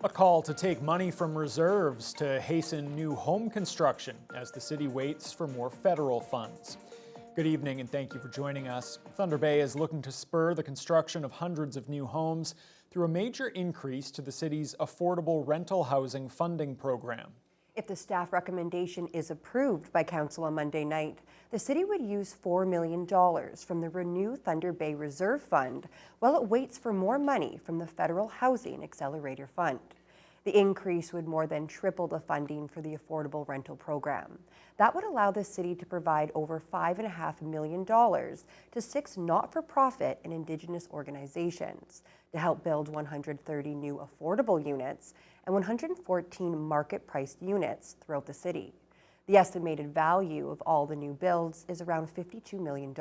A call to take money from reserves to hasten new home construction as the city waits for more federal funds. Good evening and thank you for joining us. Thunder Bay is looking to spur the construction of hundreds of new homes through a major increase to the city's affordable rental housing funding program. If the staff recommendation is approved by Council on Monday night, the city would use $4 million from the Renew Thunder Bay Reserve Fund while it waits for more money from the Federal Housing Accelerator Fund. The increase would more than triple the funding for the affordable rental program. That would allow the city to provide over $5.5 million to 6 not-for-profit and Indigenous organizations to help build 130 new affordable units and 114 market-priced units throughout the city. The estimated value of all the new builds is around $52 million.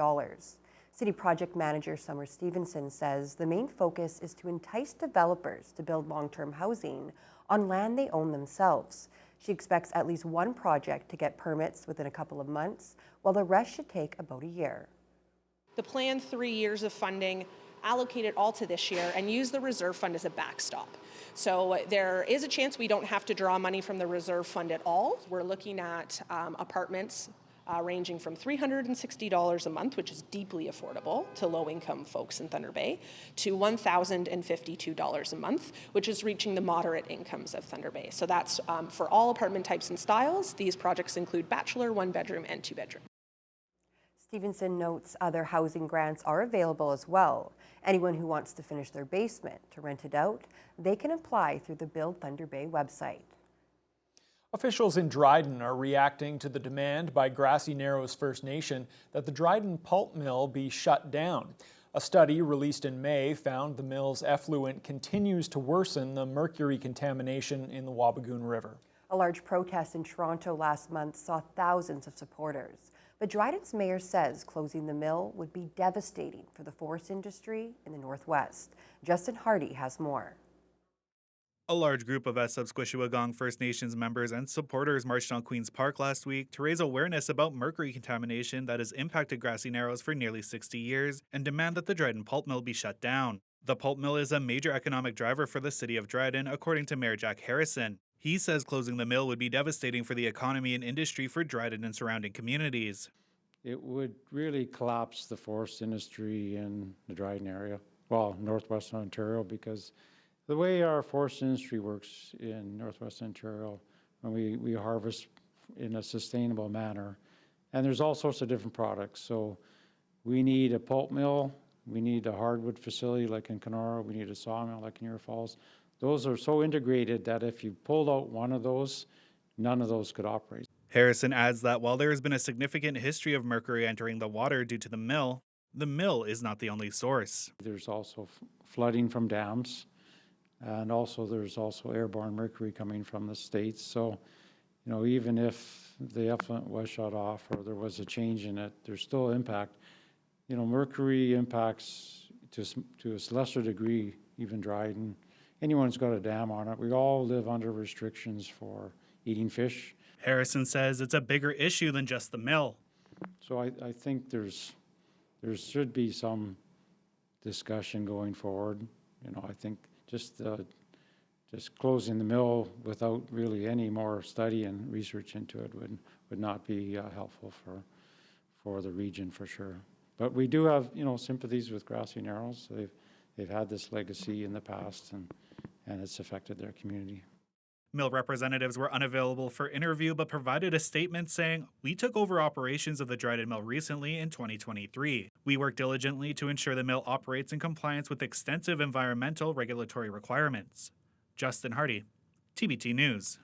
City Project Manager Summer Stevenson says the main focus is to entice developers to build long-term housing on land they own themselves. She expects at least one project to get permits within a couple of months, while the rest should take about a year. The planned 3 years of funding allocated all to this year and use the reserve fund as a backstop. So there is a chance we don't have to draw money from the reserve fund at all. We're looking at apartments ranging from $360 a month, which is deeply affordable to low-income folks in Thunder Bay, to $1,052 a month, which is reaching the moderate incomes of Thunder Bay. So that's for all apartment types and styles. These projects include bachelor, 1-bedroom, and 2-bedroom. Stevenson notes other housing grants are available as well. Anyone who wants to finish their basement to rent it out, they can apply through the Build Thunder Bay website. Officials in Dryden are reacting to the demand by Grassy Narrows First Nation that the Dryden Pulp mill be shut down. A study released in May found the mill's effluent continues to worsen the mercury contamination in the Wabigoon River. A large protest in Toronto last month saw thousands of supporters. But Dryden's mayor says closing the mill would be devastating for the forest industry in the Northwest. Justin Hardy has more. A large group of Sub-Squishawagong First Nations members and supporters marched on Queen's Park last week to raise awareness about mercury contamination that has impacted Grassy Narrows for nearly 60 years and demand that the Dryden pulp mill be shut down. The pulp mill is a major economic driver for the city of Dryden, according to Mayor Jack Harrison. He says closing the mill would be devastating for the economy and industry for Dryden and surrounding communities. It would really collapse the forest industry in the Dryden area, well, northwestern Ontario, because the way our forest industry works in northwest Ontario, when we harvest in a sustainable manner, and there's all sorts of different products. So we need a pulp mill, we need a hardwood facility like in Kenora, we need a sawmill like in Muir Falls. Those are so integrated that if you pulled out one of those, none of those could operate. Harrison adds that while there has been a significant history of mercury entering the water due to the mill is not the only source. There's also flooding from dams. And also there's also airborne mercury coming from the States. So, even if the effluent was shut off or there was a change in it, there's still impact. Mercury impacts to a lesser degree, even Dryden. Anyone who's got a dam on it, we all live under restrictions for eating fish. Harrison says it's a bigger issue than just the mill. So I think there should be some discussion going forward. I think just closing the mill without really any more study and research into it would not be helpful for the region for sure. But we do have sympathies with Grassy Narrows. They've had this legacy in the past and it's affected their community. Mill representatives were unavailable for interview but provided a statement saying, "We took over operations of the Dryden mill recently in 2023. We work diligently to ensure the mill operates in compliance with extensive environmental regulatory requirements." Justin Hardy, TBT News.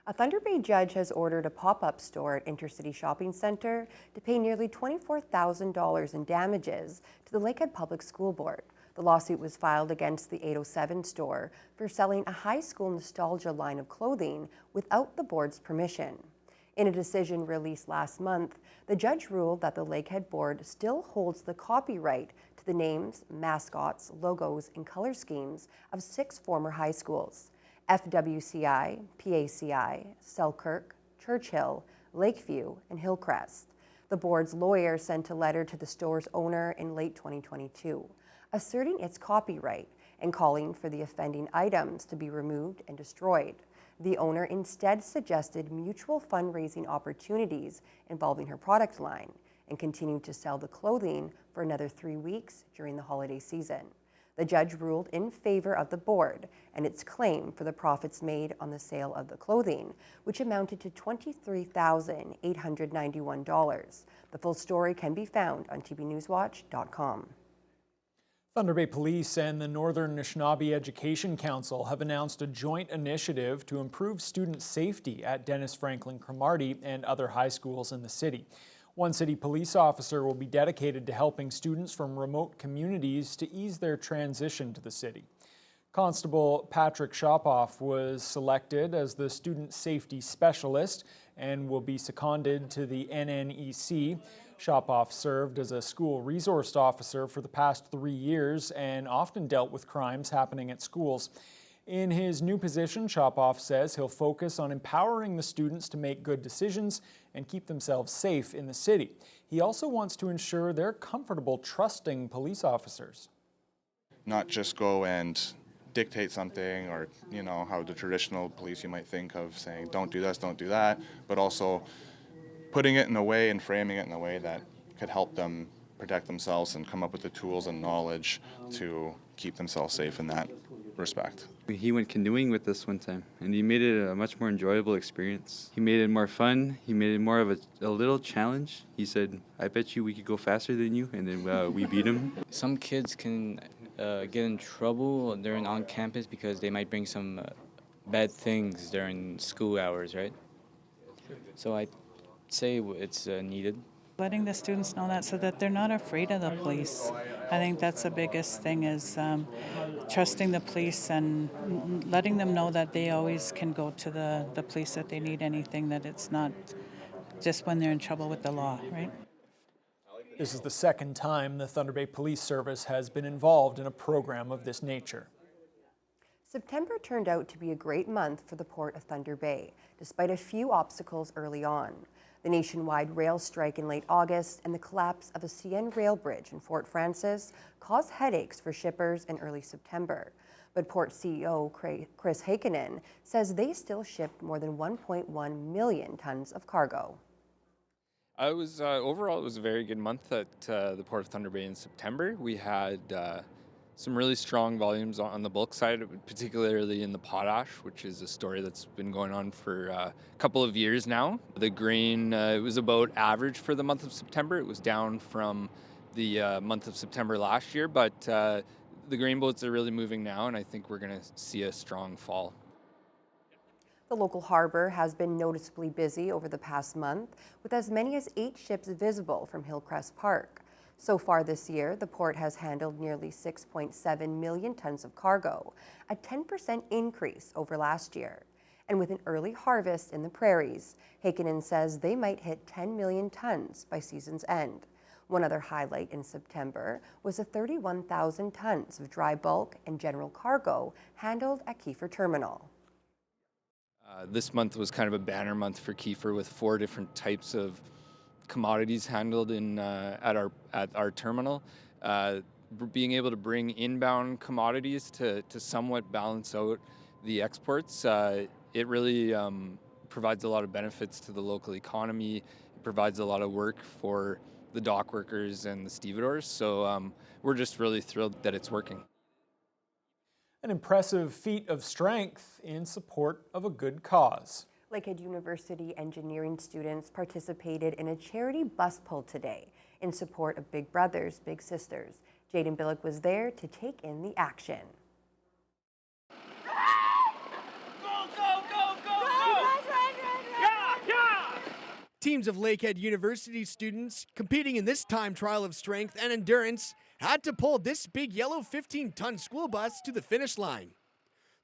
A Thunder Bay judge has ordered a pop-up store at Intercity Shopping Centre to pay nearly $24,000 in damages to the Lakehead Public School Board. The lawsuit was filed against the 807 store for selling a high school nostalgia line of clothing without the board's permission. In a decision released last month, the judge ruled that the Lakehead board still holds the copyright to the names, mascots, logos, and color schemes of 6 former high schools: FWCI, PACI, Selkirk, Churchill, Lakeview, and Hillcrest. The board's lawyer sent a letter to the store's owner in late 2022, asserting its copyright and calling for the offending items to be removed and destroyed. The owner instead suggested mutual fundraising opportunities involving her product line and continued to sell the clothing for another 3 weeks during the holiday season. The judge ruled in favor of the board and its claim for the profits made on the sale of the clothing, which amounted to $23,891. The full story can be found on tbnewswatch.com. Thunder Bay Police and the Northern Anishinaabe Education Council have announced a joint initiative to improve student safety at Dennis Franklin Cromartie and other high schools in the city. One city police officer will be dedicated to helping students from remote communities to ease their transition to the city. Constable Patrick Shopoff was selected as the student safety specialist and will be seconded to the NNEC. Shopoff served as a school resource officer for the past 3 years and often dealt with crimes happening at schools. In his new position, Shopoff says he'll focus on empowering the students to make good decisions and keep themselves safe in the city. He also wants to ensure they're comfortable trusting police officers. Not just go and dictate something, or how the traditional police you might think of, saying don't do this, don't do that, but also putting it in a way and framing it in a way that could help them protect themselves and come up with the tools and knowledge to keep themselves safe in that respect. He went canoeing with us one time, and he made it a much more enjoyable experience. He made it more fun. He made it more of a little challenge. He said, I bet you we could go faster than you, and then we beat him. Some kids can get in trouble during on campus because they might bring some bad things during school hours, right? So I'd say it's needed. Letting the students know that so that they're not afraid of the police. I think that's the biggest thing is trusting the police and letting them know that they always can go to the police if they need anything, that it's not just when they're in trouble with the law, right? This is the second time the Thunder Bay Police Service has been involved in a program of this nature. September turned out to be a great month for the Port of Thunder Bay, despite a few obstacles early on. The nationwide rail strike in late August and the collapse of a CN rail bridge in Fort Frances caused headaches for shippers in early September. But Port CEO Chris Heikkinen says they still shipped more than 1.1 million tons of cargo. Overall, it was a very good month at the Port of Thunder Bay in September. We had some really strong volumes on the bulk side, particularly in the potash, which is a story that's been going on for a couple of years now. The grain, it was about average for the month of September. It was down from the month of September last year, but the grain boats are really moving now, and I think we're going to see a strong fall. The local harbor has been noticeably busy over the past month, with as many as 8 ships visible from Hillcrest Park. So far this year, the port has handled nearly 6.7 million tons of cargo, a 10% increase over last year. And with an early harvest in the prairies, Heikkinen says they might hit 10 million tons by season's end. One other highlight in September was the 31,000 tons of dry bulk and general cargo handled at Kiefer Terminal. This month was kind of a banner month for Kiefer, with 4 different types of commodities handled at our terminal. Being able to bring inbound commodities to somewhat balance out the exports, it really provides a lot of benefits to the local economy. It provides a lot of work for the dock workers and the stevedores. So we're just really thrilled that it's working. An impressive feat of strength in support of a good cause. Lakehead University engineering students participated in a charity bus pull today in support of Big Brothers, Big Sisters. Jaden Billick was there to take in the action. Teams of Lakehead University students competing in this time trial of strength and endurance had to pull this big yellow 15-ton school bus to the finish line.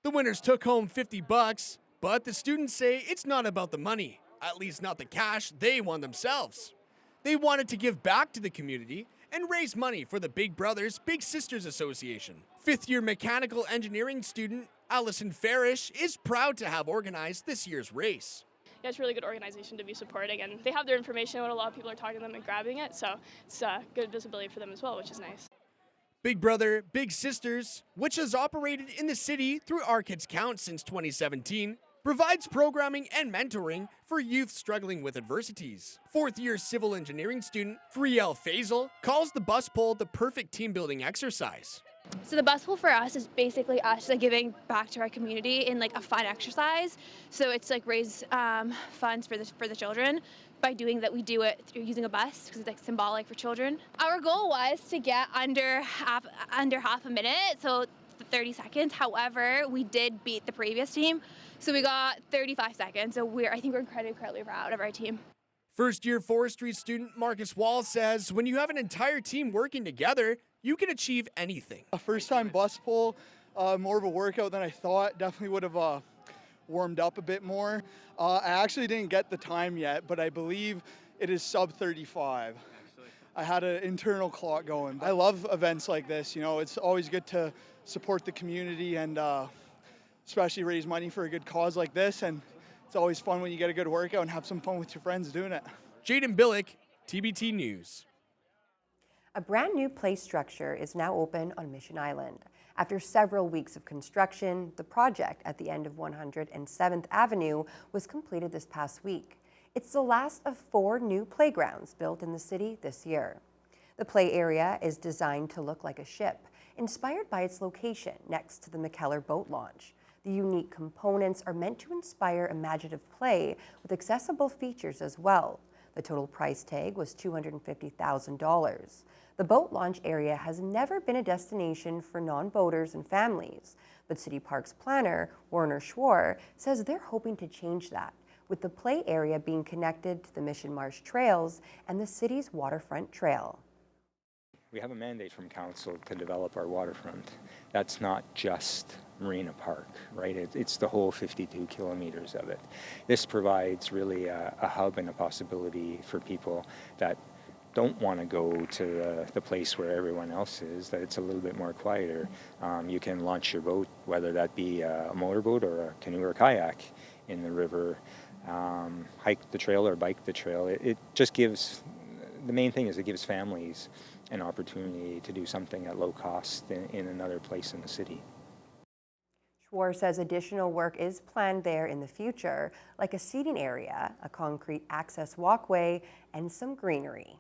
The winners took home $50, but the students say it's not about the money, at least not the cash they won themselves. They wanted to give back to the community and raise money for the Big Brothers Big Sisters Association. Fifth-year mechanical engineering student Allison Farish is proud to have organized this year's race. Yeah, it's a really good organization to be supporting, and they have their information when a lot of people are talking to them and grabbing it, so it's good visibility for them as well, which is nice. Big Brother, Big Sisters, which has operated in the city through Our Kids Count since 2017, provides programming and mentoring for youth struggling with adversities. Fourth-year civil engineering student Friel Faisal calls the bus pull the perfect team-building exercise. So the bus pull for us is basically us like giving back to our community in like a fun exercise. So it's like raise funds for the children. By doing that, we do it through using a bus because it's like symbolic for children. Our goal was to get under half a minute, so 30 seconds. However, we did beat the previous team, so we got 35 seconds. So I think we're incredibly proud of our team. First-year forestry student Marcus Wall says when you have an entire team working together, you can achieve anything. A first-time bus pull, more of a workout than I thought. Definitely would have warmed up a bit more. I actually didn't get the time yet, but I believe it is sub 35. I had an internal clock going. I love events like this. You know, it's always good to support the community and especially raise money for a good cause like this. And it's always fun when you get a good workout and have some fun with your friends doing it. Jaden Billick, TBT News. A brand new play structure is now open on Mission Island. After several weeks of construction, the project at the end of 107th Avenue was completed this past week. It's the last of 4 new playgrounds built in the city this year. The play area is designed to look like a ship, inspired by its location next to the McKellar boat launch. The unique components are meant to inspire imaginative play with accessible features as well. The total price tag was $250,000. The boat launch area has never been a destination for non-boaters and families, but City Parks planner Werner Schwar says they're hoping to change that, with the play area being connected to the Mission Marsh Trails and the city's waterfront trail. We have a mandate from council to develop our waterfront. That's not just Marina Park, right? It's the whole 52 kilometers of it. This provides really a hub and a possibility for people that don't want to go to the place where everyone else is, that it's a little bit more quieter. You can launch your boat, whether that be a motorboat or a canoe or kayak in the river, hike the trail or bike the trail. It just gives, the main thing is it gives families an opportunity to do something at low cost in another place in the city. Schwar says additional work is planned there in the future, like a seating area, a concrete access walkway, and some greenery.